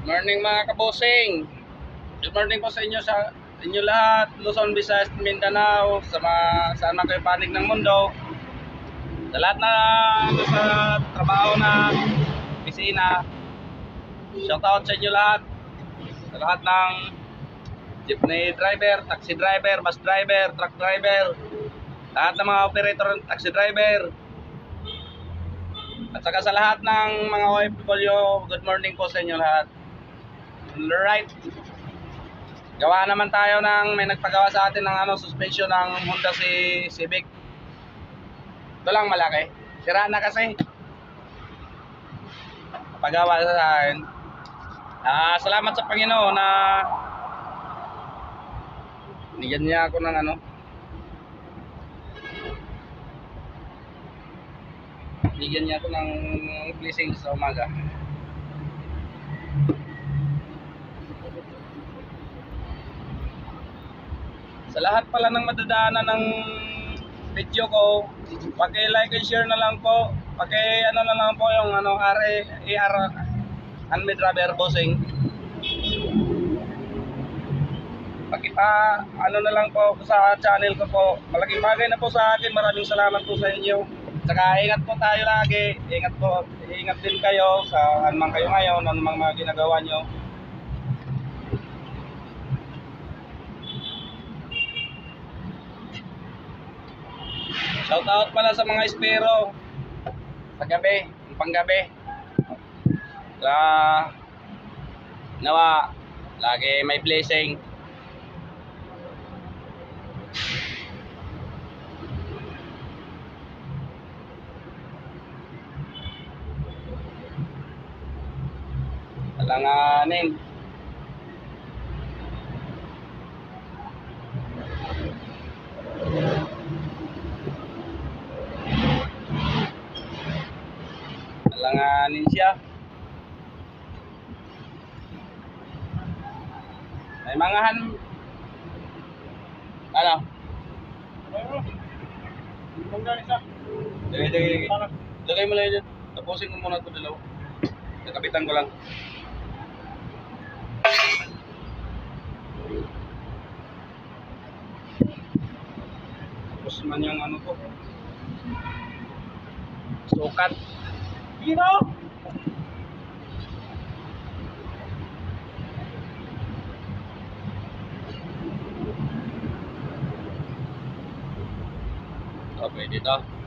Morning mga kabosing. Good morning po sa inyo lahat, Luzon, Visayas, Mindanao, saan man kayo panig ng mundo. Sa lahat na sa trabaho na opisina, shout out sa inyo lahat. Sa lahat ng jeepney driver, taxi driver, bus driver, truck driver, lahat ng mga operator ng taxi driver. At saka sa lahat ng mga OFW, good morning po sa inyo lahat. Alright. Gawa naman tayo may nagpagawa sa atin ng suspension ng Honda Civic. Ito lang malaki. Sira na kasi. Pagawa sa akin. Salamat sa Panginoon na nigyan niya ako ng nigyan niya ako ng blessings sa umaga. Sa lahat pala ng madadaanan ng video ko, paki-like and share na lang po. Na lang po yung AR handmade rubber bossing. Na lang po sa channel ko po. Malaking bagay na po sa akin. Maraming salamat po sa inyo. Saka ingat po tayo lagi. Ingat din kayo sa anumang kayo ngayon, anumang mga ginagawa nyo. Shout out pala sa mga espero sa gabi, panggabi. Nawa lagi may blessing. Alanganin. Alanganin siya. May mga Lagay mo lang dyan. Tapusin mo muna ito dalawa. Nakapitan ko lang. Tapos man yung ko. Sukat. Hino! Okay, dito.